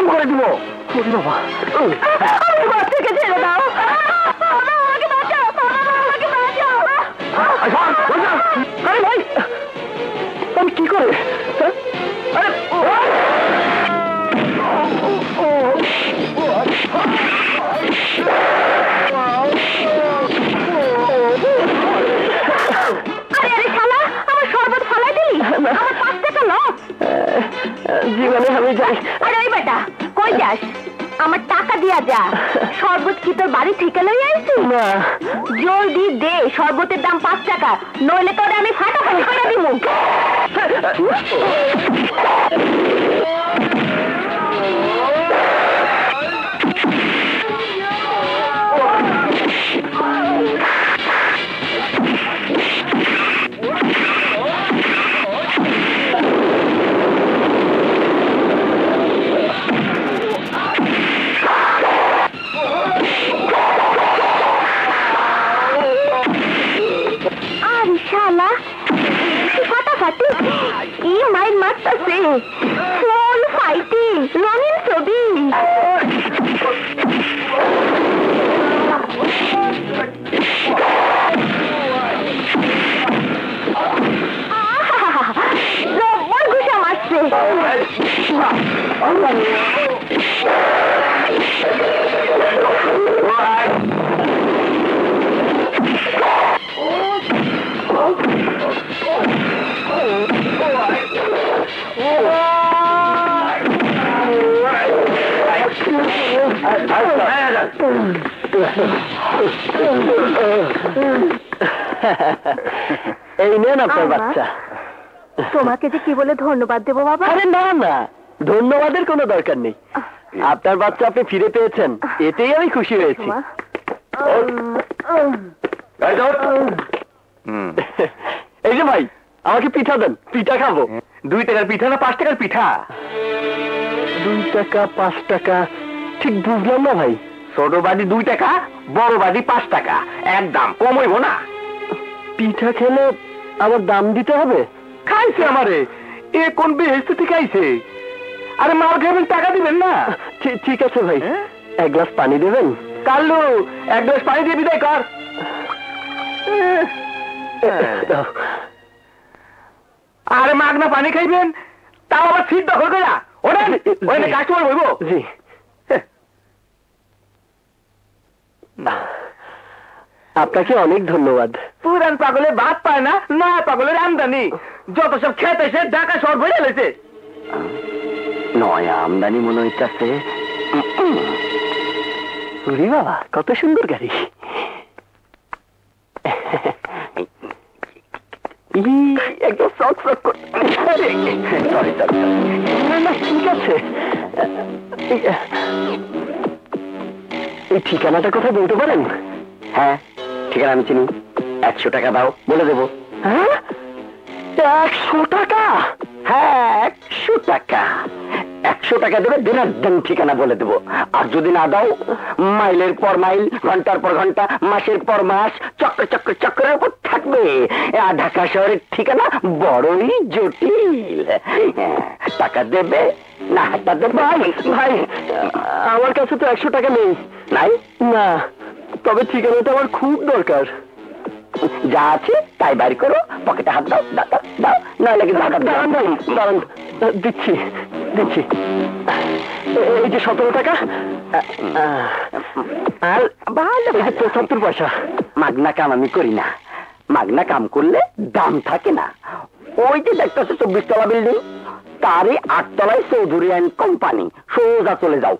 কাম করে দিব। বাবা থেকে ছেড়ে দাও, ভাই আমি কি করে? জীবনে আমি যাই। আরে ওই বেটা কই যাস? আমার টাকা দিয়া যা। শরবত কি তোর বাড়ি থেকে লই আইছি? না জলদি দে, শরবতের দাম 5 টাকা, নইলে তোরে আমি ফাটাফাটি করে দিব। ফাটাফাটি ই মাইল মারতাছে, ফুল ফাইটিং, রঙিন ছবি। জব্বর ঘুষা মারছে। এই নেন আপনার বাচ্চা। তোমাকে যে কি বলে ধন্যবাদ দেবো বাবা? আরে না না, ধন্যবাদের কোনো দরকার নেই। আপনার বাচ্চা আপনি ফিরে পেয়েছেন, এতেই আমি খুশি হয়েছি। এই যে ভাই, আমাকে পিঠা দেন, পিঠা খাবো। 2 টাকার পিঠা না 5 টাকার পিঠা? 2 টাকা 5 টাকা ঠিক বুঝলাম না ভাই। ছোট বাড়ি 2 টাকা, বড় বাড়ি 5 টাকা, একদম কম হইব না? পিঠা খেলে আবার দাম দিতে হবে? খাইছে আমারে, এ কোন বেহেস্ত থেকে আইছে? আরে মাল খাবেন, টাকা দিবেন না? ঠিক আছে ভাই, এক গ্লাস পানি দেবেন? কাল্লু, 1 গ্লাস পানি দিয়ে বিদায় কর। আরে মাগনা পানি খাইবেন, তাও আবার সিট দখল করে ওটা কাস্টমার হইব। জি আপনাকে অনেক ধন্যবাদ। পুরান পাগলে ভাত পায় না, না পাগলের আমদানি। যত সব খেত এসে ঢাকা শহর ভরে লেছে। নয়া আমদানি মনে হইতেছে। বাবা কত সুন্দর গাড়ি। একদম শখ শখ করে। ঠিক আছে, এই ঠিকানাটা কোথায় বলতে পারেন? হ্যাঁ, ঠিকানা আমি চিনি। 100 টাকা দাও, বলে দেবো। হ্যাঁ 100 টাকা? হ্যাঁ 100 টাকা। 100 টাকা দেবে, দিনের দিন ঠিকানা বলে দেবো। আর যদি না দাও, মাইলের পর মাইল, ঘন্টার পর ঘন্টা, মাসের পর মাস চক্র চক্র চক্রের উপর থাকবে। ঢাকা শহরের ঠিকানা বড়ই জটিল। টাকা দেবে না হাতটা দেবে? ভাই আমার কাছে তো 100 টাকা নেই। নাই? না, তবে ঠিকানাটা আমার খুব দরকার। যা আছে তাই বাড়ি করো, পকেটে হাত দাও, দাও, নইলে কিন্তু দাঁড়ান, দিচ্ছি দিচ্ছি। এই যে 17 টাকা আর 75 পয়সা। মাগনা কাম আমি করি না। মাগনা কাম করলে দাম থাকে না। ওই যে দেখতেছে 24 তলা বিল্ডিং, তারই 8 তলায় চৌধুরী অ্যান্ড কোম্পানি। সোজা চলে যাও।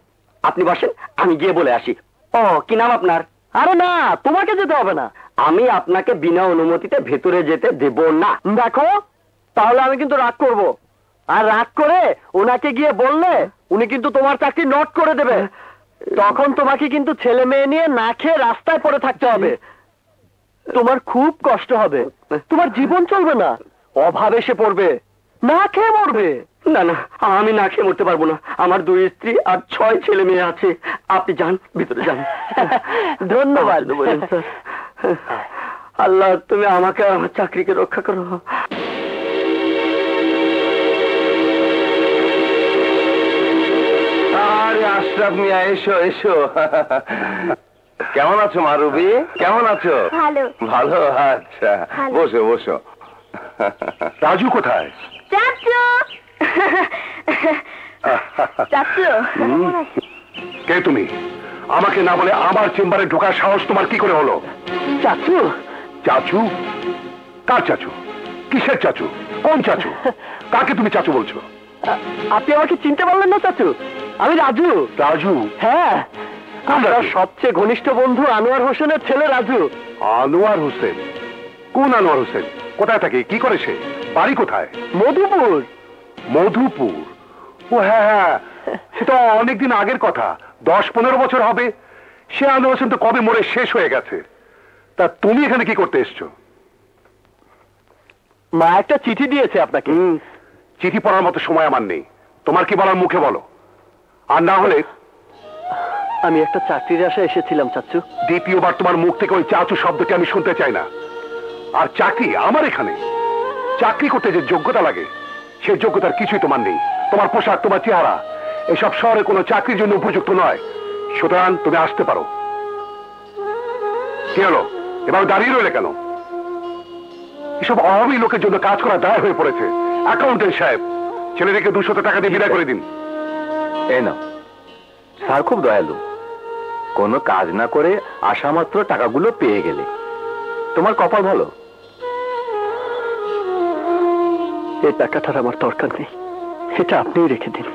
আপনি বসেন, আমি গিয়ে বলে আসি। ও, কি নাম আপনার? আরে না, তোমাকে যেতে হবে না। আমি আপনাকে বিনা অনুমতিতে ভেতরে যেতে দেব না। দেখো, তাহলে আমি কিন্তু রাগ করব। আর রাগ করে ওনাকে গিয়ে বললে উনি কিন্তু তোমার চাকরি নট করে দেবে। তখন তোমাকে কিন্তু ছেলে মেয়ে নিয়ে না খেয়ে রাস্তায় পড়ে থাকতে হবে। তোমার খুব কষ্ট হবে, তোমার জীবন চলবে না, অভাব এসে পড়বে, না খেয়ে মরবে। না না, আমি না খেয়ে মরতে পারবো না। আমার 2 স্ত্রী আর 6 ছেলে মেয়ে আছে। আপনি যান, ভিতরে যান। ধন্যবাদ। আল্লাহ, তুমি আমাকে আমার চাকরিকে রক্ষা করো। আশরাফ মিয়া, এসো এসো। কেমন আছো মারুবি? কেমন আছো? ভালো। ভালো, আচ্ছা ভালো। বসো বসো। রাজু কোথায়? চাচু চাচু কে তুমি? আমাকে না বলে আমার চেম্বারে ঢোকার সাহস তোমার কি করে হলো? চাচু, চাচু? কার চাচু? কিসের চাচু? কোন চাচু? কাকে তুমি চাচু বলছো? আপনি আমাকে চিনতে পারলেন না চাচু? আমি রাজু। রাজু? হ্যাঁ, আপনার রাজু? সবচেয়ে ঘনিষ্ঠ বন্ধু আনোয়ার হোসেনের ছেলে রাজু। আনোয়ার হোসেন? কোন আনোয়ার হোসেন? কোথায় থাকে? কি করে সে? বাড়ি কোথায়? মধুপুর। মধুপুর? ও হ্যাঁ হ্যাঁ, সেটা অনেকদিন আগের কথা, 10-15 বছর হবে। সে আনোয়ার হোসেন তো কবে মরে শেষ হয়ে গেছে। তা তুমি এখানে কি করতে এসছো? মা একটা চিঠি দিয়েছে আপনাকে। চিঠি পড়ার মতো সময় আমার নেই। তোমার কি বলার মুখে বলো, আর না হলে আমি একটা চাকরির আশায় এসেছিলাম চাচু। দ্বিতীয়বার তোমার মুখ থেকে ওই চাচু শব্দটি আমি শুনতে চাই না। আর চাকরি আমার এখানে, চাকরি করতে যে যোগ্যতা লাগে সেই যোগ্যতার কিছুই তোমার নেই। তোমার পোশাক, তোমার চেহারা এসব শহরে কোনো চাকরির জন্য উপযুক্ত নয়। সুতরাং তুমি আসতে পারো। কি হলো, এবার দাঁড়িয়ে রইলে কেন? এসব অভাবী লোকের জন্য কাজ করা দায় হয়ে পড়েছে। অ্যাকাউন্টেন্ট সাহেব, ছেলেদেরকে 200 টাকা দিয়ে বিদায় করে দিন। এই নাও, স্যার খুব দয়ালু। কোনো কাজ না করে আসা মাত্র টাকাগুলো পেয়ে গেলে। তোমার কপাল ভালো। এই টাকাটার আমার দরকার নেই, এটা আপনিই রেখে দিন।